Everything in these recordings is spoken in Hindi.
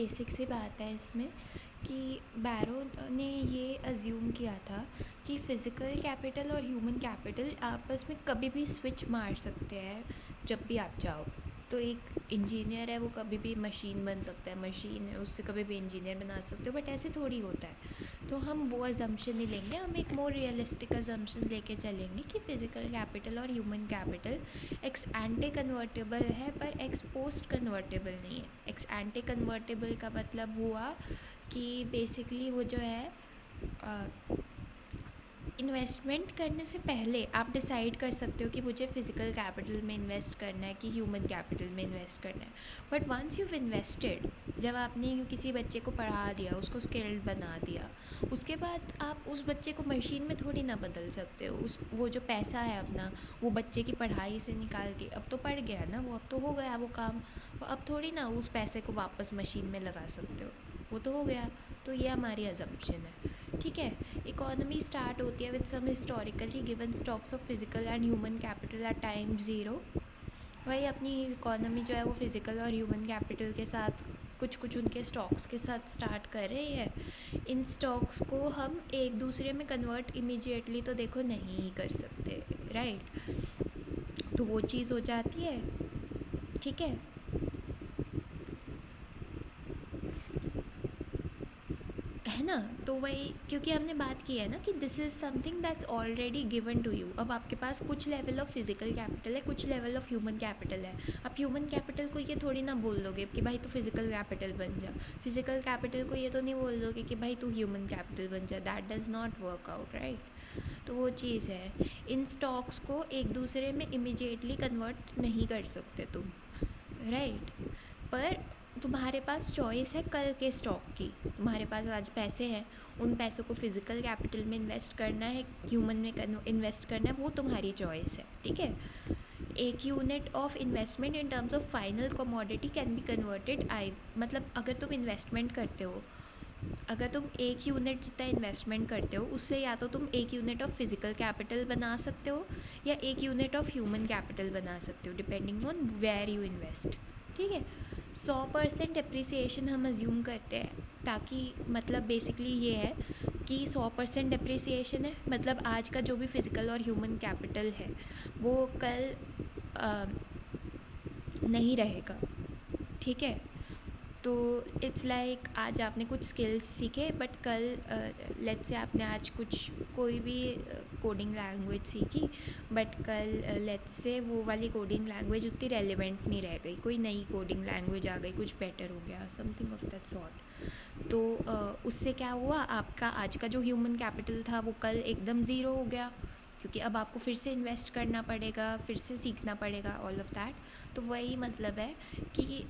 बेसिक सी बात है इसमें कि बैरो ने ये अज्यूम किया था कि फ़िज़िकल कैपिटल और ह्यूमन कैपिटल आपस में कभी भी स्विच मार सकते हैं जब भी आप चाहो। तो एक इंजीनियर है वो कभी भी मशीन बन सकता है, मशीन है उससे कभी भी इंजीनियर बना सकते हो, बट ऐसे थोड़ी होता है। तो हम वो अजम्पशन नहीं लेंगे, हम एक मोर रियलिस्टिक अजम्पशन लेके चलेंगे कि फ़िज़िकल कैपिटल और ह्यूमन कैपिटल एक्स एंटे कन्वर्टेबल है पर एक्स पोस्ट कन्वर्टेबल नहीं है। एक्स एंटे कन्वर्टेबल का मतलब हुआ कि बेसिकली वो जो है इन्वेस्टमेंट करने से पहले आप डिसाइड कर सकते हो कि मुझे फ़िज़िकल कैपिटल में इन्वेस्ट करना है कि ह्यूमन कैपिटल में इन्वेस्ट करना है। बट वंस यू इन्वेस्टेड, जब आपने किसी बच्चे को पढ़ा दिया, उसको स्किल्ड बना दिया, उसके बाद आप उस बच्चे को मशीन में थोड़ी ना बदल सकते हो। वो जो पैसा है अपना, वो बच्चे की पढ़ाई से निकाल के अब तो पढ़ गया ना वो, अब तो हो गया वो काम, तो अब थोड़ी ना उस पैसे को वापस मशीन में लगा सकते हो, वो तो हो गया। तो ये हमारी अजम्पशन है, ठीक है। इकोनॉमी स्टार्ट होती है with some historically given stocks of physical and human capital at time zero. वही अपनी इकोनॉमी जो है वो फिज़िकल और ह्यूमन कैपिटल के साथ कुछ उनके स्टॉक्स के साथ स्टार्ट कर रही है। इन स्टॉक्स को हम एक दूसरे में कन्वर्ट इमीडिएटली तो देखो नहीं ही कर सकते, राइट। तो वो चीज़ हो जाती है, ठीक है। है ना। तो वही, क्योंकि हमने बात की है ना कि this is something that's already given to you. अब आपके पास कुछ लेवल ऑफ फिजिकल कैपिटल है, कुछ लेवल ऑफ ह्यूमन कैपिटल है। आप ह्यूमन कैपिटल को ये थोड़ी ना बोल दोगे कि भाई तू फिजिकल कैपिटल बन जा, फिजिकल कैपिटल को ये तो नहीं बोल दोगे कि भाई तू ह्यूमन कैपिटल बन जा। That does not work out, right. तो वो चीज़ है, इन स्टॉक्स को एक दूसरे में इमीडिएटली कन्वर्ट नहीं कर सकते तुम, राइट। पर तुम्हारे पास चॉइस है कल के स्टॉक की। तुम्हारे पास आज पैसे हैं, उन पैसों को फिज़िकल कैपिटल में इन्वेस्ट करना है, ह्यूमन में इन्वेस्ट करना है, वो तुम्हारी चॉइस है, ठीक है। एक unit of investment in terms of final commodity can be converted I, मतलब अगर तुम इन्वेस्टमेंट करते हो, अगर तुम एक यूनिट जितना इन्वेस्टमेंट करते हो उससे या तो तुम एक यूनिट ऑफ फिज़िकल कैपिटल बना सकते हो या एक यूनिट ऑफ ह्यूमन कैपिटल बना सकते हो, depending on where you invest, ठीक है। 100% डिप्रिसिएशन हम अज्यूम करते हैं, ताकि मतलब बेसिकली ये है कि 100% डिप्रिसिएशन है, मतलब आज का जो भी फिज़िकल और ह्यूमन कैपिटल है वो कल नहीं रहेगा, ठीक है। तो इट्स लाइक आज आपने कुछ स्किल्स सीखे, बट कल लेट्स से आपने आज कुछ कोई भी कोडिंग लैंग्वेज सीखी, बट कल लेट्स से वो वाली कोडिंग लैंग्वेज उतनी रेलिवेंट नहीं रह गई, कोई नई कोडिंग लैंग्वेज आ गई, कुछ बेटर हो गया, समथिंग ऑफ दैट सॉर्ट। तो उससे क्या हुआ, आपका आज का जो ह्यूमन कैपिटल था वो कल एकदम ज़ीरो हो गया, क्योंकि अब आपको फिर से इन्वेस्ट करना पड़ेगा, फिर से सीखना पड़ेगा, ऑल ऑफ दैट। तो वही मतलब है कि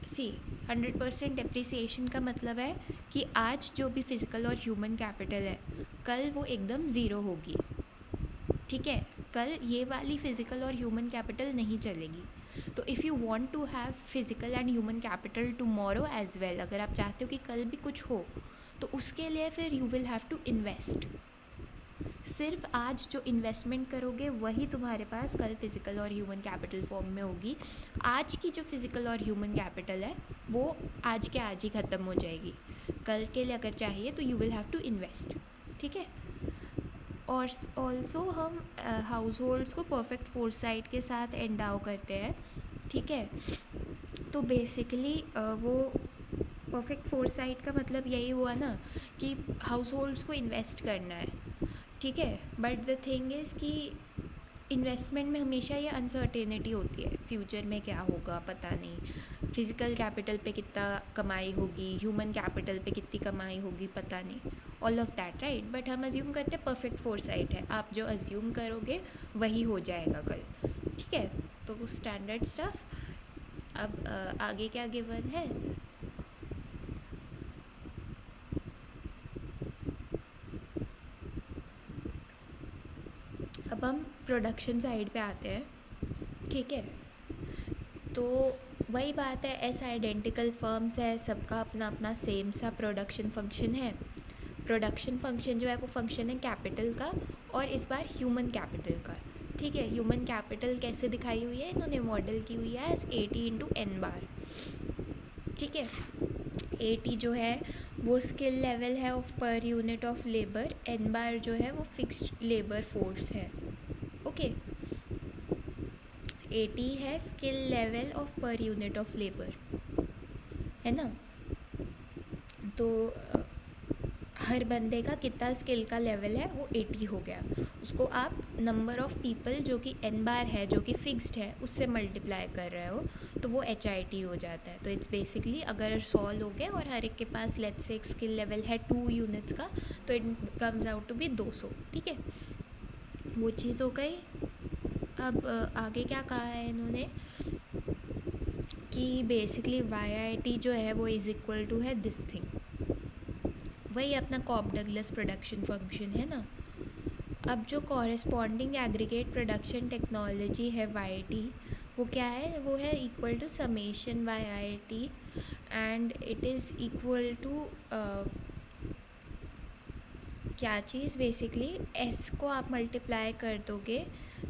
100% डिप्रिसिएशन का मतलब है कि आज जो भी फिज़िकल और ह्यूमन कैपिटल है कल वो एकदम ज़ीरो होगी, ठीक है। कल ये वाली फ़िज़िकल और ह्यूमन कैपिटल नहीं चलेगी। तो if you want to have physical and human capital tomorrow as well, अगर आप चाहते हो कि कल भी कुछ हो, तो उसके लिए फिर you will have to invest. सिर्फ आज जो इन्वेस्टमेंट करोगे वही तुम्हारे पास कल फिज़िकल और ह्यूमन कैपिटल फॉर्म में होगी। आज की जो फिज़िकल और ह्यूमन कैपिटल है वो आज के आज ही ख़त्म हो जाएगी, कल के लिए अगर चाहिए तो you will have to invest, ठीक है। और ऑल्सो हम हाउस होल्ड्स को परफेक्ट फोरसाइट के साथ एंडाउ करते हैं, ठीक है। तो बेसिकली वो परफेक्ट फोरसाइट का मतलब यही हुआ ना कि हाउस होल्ड्स को इन्वेस्ट करना है, ठीक है। बट द थिंग इज़ कि इन्वेस्टमेंट में हमेशा ये अनसर्टेनिटी होती है, फ्यूचर में क्या होगा पता नहीं, फिज़िकल कैपिटल पे कितना कमाई होगी, ह्यूमन कैपिटल पे कितनी कमाई होगी पता नहीं, all of that, right. But हम अज्यूम करते हैं परफेक्ट फोरसाइट है, आप जो अज्यूम करोगे वही हो जाएगा कल, ठीक है। तो स्टैंडर्ड स्टफ। अब आगे क्या गिवन है, अब हम प्रोडक्शन साइड पे आते हैं, ठीक है। तो वही बात है, ऐसा आइडेंटिकल फर्म्स है, सबका अपना अपना सेम सा प्रोडक्शन फंक्शन है। प्रोडक्शन फंक्शन जो है वो फंक्शन है कैपिटल का, और इस बार ह्यूमन कैपिटल का, ठीक है। ह्यूमन कैपिटल कैसे दिखाई हुई है, इन्होंने मॉडल की हुई है एज 80 × n बार। ठीक है। AT जो है वो स्किल लेवल है of per unit of labour, N बार जो है वो फिक्स्ड लेबर फोर्स है। ओके, AT है skill level of per unit of labour, है ना। तो हर बंदे का कितना स्किल का लेवल है वो 80 हो गया, उसको आप नंबर ऑफ़ पीपल जो कि N बार है, जो कि फिक्स्ड है, उससे मल्टीप्लाई कर रहे हो तो वो HIT हो जाता है। तो इट्स बेसिकली अगर 100 लोग हैं और हर एक के पास लेट्स से एक स्किल लेवल है 2 यूनिट्स का, तो it comes out to be 200। ठीक है, वो चीज़ हो गई। अब आगे क्या कहा है इन्होंने कि बेसिकली YIT जो है वो इज़ इक्वल टू है दिस थिंग, वही अपना कॉप डगलस प्रोडक्शन फंक्शन है ना। अब जो कॉरेस्पॉन्डिंग एग्रीगेट प्रोडक्शन टेक्नोलॉजी है YT, वो क्या है, वो है equal to summation YIT and it is equal to क्या चीज़, बेसिकली S को आप मल्टीप्लाई कर दोगे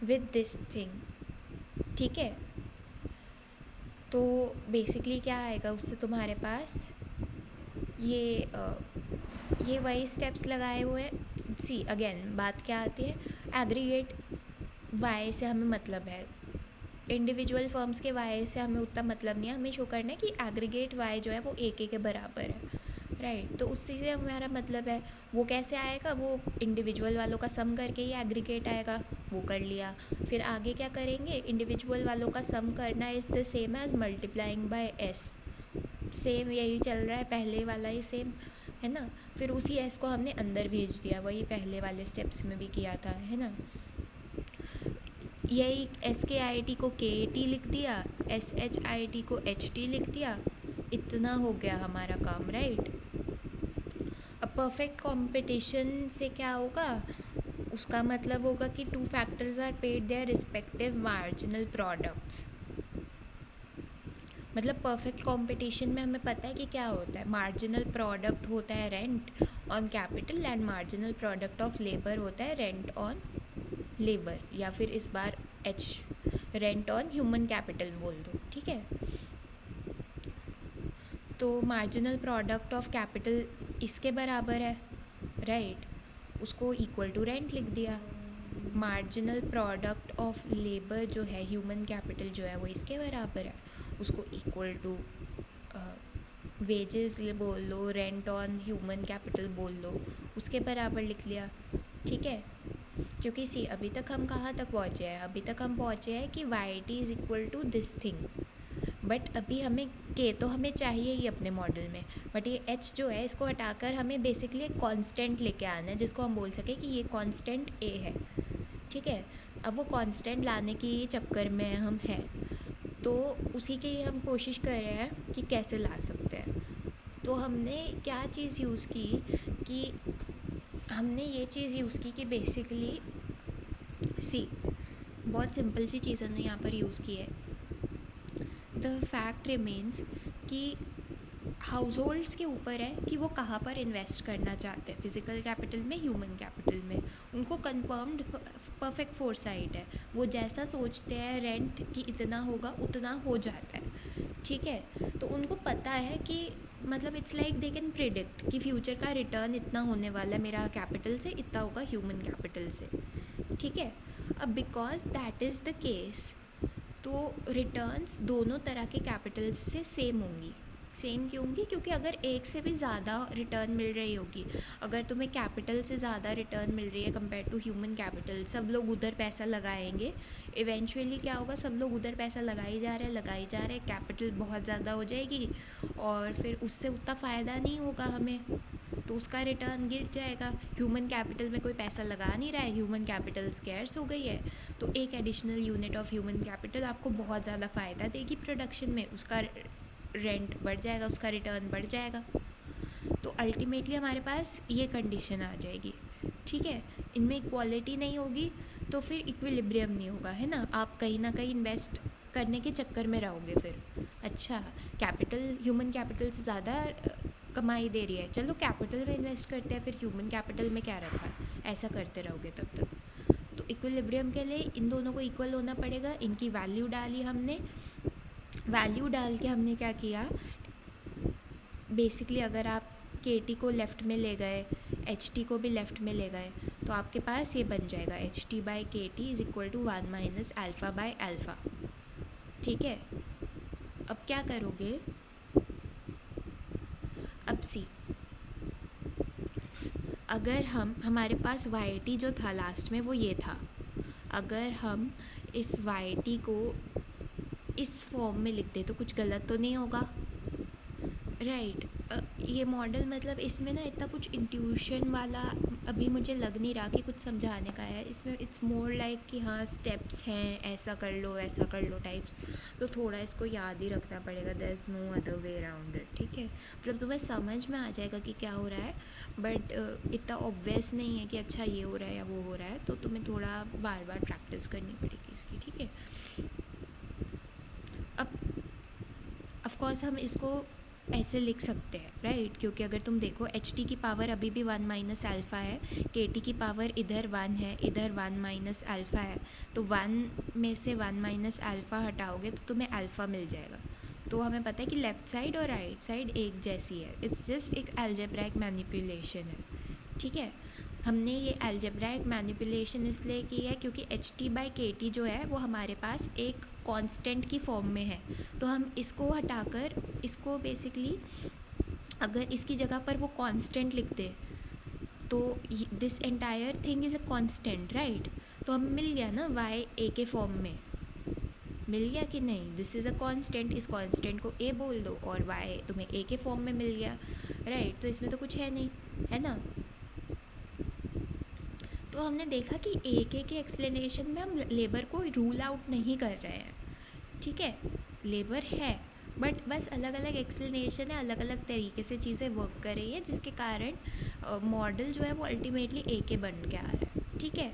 विद दिस थिंग। ठीक है, तो बेसिकली क्या आएगा उससे तुम्हारे पास, ये वही स्टेप्स लगाए हुए हैं। सी अगेन बात क्या आती है, एग्रीगेट वाई से हमें मतलब है, इंडिविजुअल फर्म्स के वाई से हमें उतना मतलब नहीं है, हमें शो करना है कि एग्रीगेट वाई जो है वो एक के बराबर है, राइट। तो उसी से हमारा मतलब है। वो कैसे आएगा, वो इंडिविजुअल वालों का सम करके ही एग्रीगेट आएगा, वो कर लिया। फिर आगे क्या करेंगे, इंडिविजुअल वालों का सम करना is the same as multiplying by S, same यही चल रहा है, पहले वाला ही सेम है ना। फिर उसी S को हमने अंदर भेज दिया, वही पहले वाले स्टेप्स में भी किया था, है ना। यही SKIT को KAT लिख दिया, SHIT को HT लिख दिया, इतना हो गया हमारा काम, राइट। अब परफेक्ट कंपटीशन से क्या होगा, उसका मतलब होगा कि 2 factors are paid their respective marginal products. मतलब परफेक्ट कंपटीशन में हमें पता है कि क्या होता है, मार्जिनल प्रोडक्ट होता है rent on capital and marginal product of labour होता है रेंट ऑन लेबर, या फिर इस बार H rent on human capital बोल दो। ठीक है, तो मार्जिनल प्रोडक्ट ऑफ कैपिटल इसके बराबर है, राइट, उसको इक्वल टू रेंट लिख दिया। मार्जिनल प्रोडक्ट ऑफ लेबर जो है, ह्यूमन कैपिटल जो है, वो इसके बराबर है, उसको इक्वल टू वेजेस बोल लो, रेंट ऑन ह्यूमन कैपिटल बोल लो, उसके बराबर लिख लिया। ठीक है, क्योंकि सी अभी तक हम कहाँ तक पहुँचे हैं, अभी तक हम पहुँचे हैं कि YT is equal to this thing, but अभी हमें K तो हमें चाहिए ही अपने मॉडल में, बट ये H जो है इसको हटाकर हमें बेसिकली एक कांस्टेंट लेके आना है, जिसको हम बोल सकें कि ये कांस्टेंट A है। ठीक है, अब वो कांस्टेंट लाने की चक्कर में हम हैं, तो उसी की हम कोशिश कर रहे हैं कि कैसे ला सकते हैं। तो हमने क्या चीज़ यूज़ की कि हमने ये चीज़ यूज़ की कि बेसिकली सी बहुत सिंपल सी चीज़ हमने यहाँ पर यूज़ की है। द फैक्ट रिमेन्स कि हाउस होल्ड्स के ऊपर है कि वो कहाँ पर इन्वेस्ट करना चाहते हैं, फिज़िकल कैपिटल में, ह्यूमन कैपिटल में। उनको कंफर्म्ड परफेक्ट फोरसाइट है, वो जैसा सोचते हैं रेंट कि इतना होगा उतना हो जाता है। ठीक है, तो उनको पता है कि मतलब it's like they can predict कि फ्यूचर का रिटर्न इतना होने वाला है मेरा कैपिटल से, इतना होगा ह्यूमन कैपिटल से। ठीक है, अब because that is the case, तो रिटर्न्स दोनों तरह के कैपिटल से सेम होंगी। सेम क्यों होंगी, क्योंकि अगर एक से भी ज़्यादा रिटर्न मिल रही होगी, अगर तुम्हें कैपिटल से ज़्यादा रिटर्न मिल रही है कंपेयर टू ह्यूमन कैपिटल, सब लोग उधर पैसा लगाएंगे। इवेंचुअली क्या होगा, सब लोग उधर पैसा लगाई जा रहे, कैपिटल बहुत ज़्यादा हो जाएगी और फिर उससे उतना फ़ायदा नहीं होगा हमें, तो उसका रिटर्न गिर जाएगा। ह्यूमन कैपिटल में कोई पैसा लगा नहीं रहा है, ह्यूमन कैपिटल स्कैर्स हो गई है, तो एक additional unit of human capital आपको बहुत ज़्यादा फ़ायदा देगी प्रोडक्शन में, उसका रेंट बढ़ जाएगा, उसका रिटर्न बढ़ जाएगा। तो अल्टीमेटली हमारे पास ये कंडीशन आ जाएगी। ठीक है, इनमें इक्वालिटी नहीं होगी तो फिर इक्विलिब्रियम नहीं होगा, है ना। आप कहीं ना कहीं इन्वेस्ट करने के चक्कर में रहोगे फिर। अच्छा, कैपिटल ह्यूमन कैपिटल से ज़्यादा कमाई दे रही है, चलो कैपिटल में इन्वेस्ट करते हैं, फिर ह्यूमन कैपिटल में क्या रखा है, ऐसा करते रहोगे तब तक। तो इक्विलिब्रियम के लिए इन दोनों को इक्वल होना पड़ेगा। इनकी वैल्यू डाली हमने, वैल्यू डाल के हमने क्या किया, बेसिकली अगर आप के टी को लेफ़्ट में ले गए, एच टी को भी लेफ़्ट में ले गए, तो आपके पास ये बन जाएगा H T by K T is equal to 1 minus alpha by alpha. ठीक है, अब क्या करोगे, अब सी, अगर हमारे पास वाई टी जो था लास्ट में वो ये था, अगर हम इस वाई टी को इस फॉर्म में लिख दे तो कुछ गलत तो नहीं होगा, राइट। ये मॉडल मतलब इसमें ना इतना कुछ इंट्यूशन वाला अभी मुझे लग नहीं रहा कि कुछ समझाने का है इसमें। इट्स मोर लाइक कि हाँ स्टेप्स हैं, ऐसा कर लो वैसा कर लो टाइप्स, तो थोड़ा इसको याद ही रखना पड़ेगा। There is no other way around it. ठीक है, मतलब तुम्हें समझ में आ जाएगा कि क्या हो रहा है, बट इतना ऑब्वियस नहीं है कि अच्छा ये हो रहा है या वो हो रहा है, तो तुम्हें थोड़ा बार बार प्रैक्टिस करनी पड़ेगी इसकी। ठीक है, अब ऑफकोर्स हम इसको ऐसे लिख सकते हैं, राइट, क्योंकि अगर तुम देखो एच टी की पावर अभी भी 1 माइनस अल्फ़ा है, के टी की पावर इधर 1 है, इधर 1 माइनस अल्फ़ा है, तो 1 में से 1 माइनस अल्फ़ा हटाओगे तो तुम्हें अल्फ़ा मिल जाएगा। तो हमें पता है कि लेफ़्ट साइड और राइट साइड एक जैसी है, इट्स जस्ट एक अलजेब्राइक मैनिपुलेशन है। ठीक है, हमने ये अलजेब्राइक मैनिपुलेशन इसलिए की है क्योंकि H T by K T जो है वो हमारे पास एक कांस्टेंट की फॉर्म में है, तो हम इसको हटाकर इसको बेसिकली अगर इसकी जगह पर वो कांस्टेंट लिख दे तो this entire thing is a constant, right. तो हमें मिल गया ना वाई ए के फॉर्म में, मिल गया कि नहीं, दिस इज़ अ कांस्टेंट, इस कांस्टेंट को ए बोल दो और वाई तुम्हें ए के फॉर्म में मिल गया, राइट। तो इसमें तो कुछ है नहीं, है ना। तो हमने देखा कि एक एक के एक्सप्लेनेशन में हम लेबर को रूल आउट नहीं कर रहे हैं। ठीक है, लेबर है बट बस अलग अलग एक्सप्लेनेशन है, अलग अलग तरीके से चीज़ें वर्क कर रही हैं, जिसके कारण मॉडल जो है वो अल्टीमेटली ए के बन के आ रहा है। ठीक है,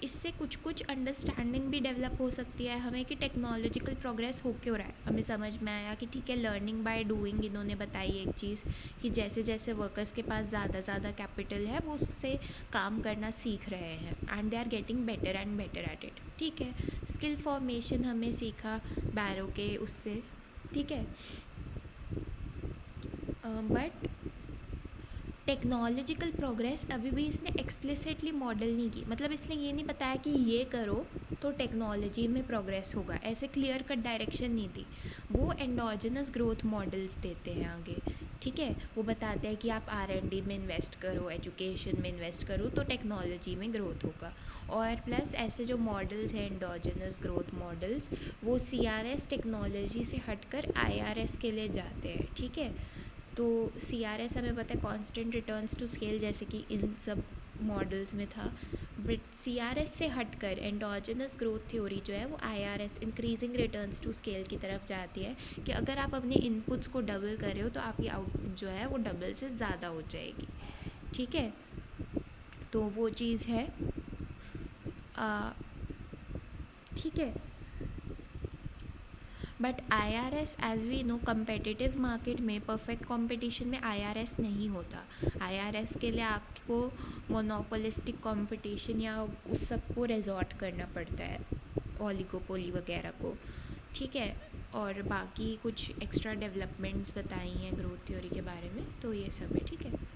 इससे कुछ कुछ अंडरस्टैंडिंग भी डेवलप हो सकती है हमें कि टेक्नोलॉजिकल प्रोग्रेस हो क्यों रहा है। हमें समझ में आया कि ठीक है, लर्निंग बाय डूइंग इन्होंने बताई एक चीज़ कि जैसे जैसे वर्कर्स के पास ज़्यादा कैपिटल है वो उससे काम करना सीख रहे हैं and they are getting better and better at it. ठीक है, स्किल फॉर्मेशन हमने सीखा बैरो के उससे। ठीक है, बट टेक्नोलॉजिकल प्रोग्रेस अभी भी इसने एक्सप्लिसिटली मॉडल नहीं की, मतलब इसने ये नहीं बताया कि ये करो तो टेक्नोलॉजी में प्रोग्रेस होगा, ऐसे क्लियर कट डायरेक्शन नहीं दी। वो एंडोजेनस ग्रोथ मॉडल्स देते हैं आगे। ठीक है, वो बताते हैं कि आप R&D में इन्वेस्ट करो, एजुकेशन में इन्वेस्ट करो तो टेक्नोलॉजी में ग्रोथ होगा। और प्लस ऐसे जो मॉडल्स हैं एंडोजेनस ग्रोथ मॉडल्स, वो CRS टेक्नोलॉजी से हटकर IRS के लिए जाते हैं। ठीक है, तो CRS हमें पता है कांस्टेंट रिटर्न्स टू स्केल, जैसे कि इन सब मॉडल्स में था, बट CRS से हटकर एंडोजेनस ग्रोथ थ्योरी जो है वो IRS increasing returns to scale की तरफ जाती है कि अगर आप अपने इनपुट्स को डबल कर रहे हो तो आपकी आउटपुट जो है वो डबल से ज़्यादा हो जाएगी। ठीक है, तो वो चीज़ है। ठीक है, but IRS as we know competitive market में, परफेक्ट कंपटीशन में IRS नहीं होता। IRS के लिए आपको मोनोपोलिस्टिक कंपटीशन या उस सब को रिजॉर्ट करना पड़ता है, ओलिगोपोली वगैरह को। ठीक है, और बाकी कुछ एक्स्ट्रा डेवलपमेंट्स बताई हैं ग्रोथ थ्योरी के बारे में, तो ये सब है। ठीक है।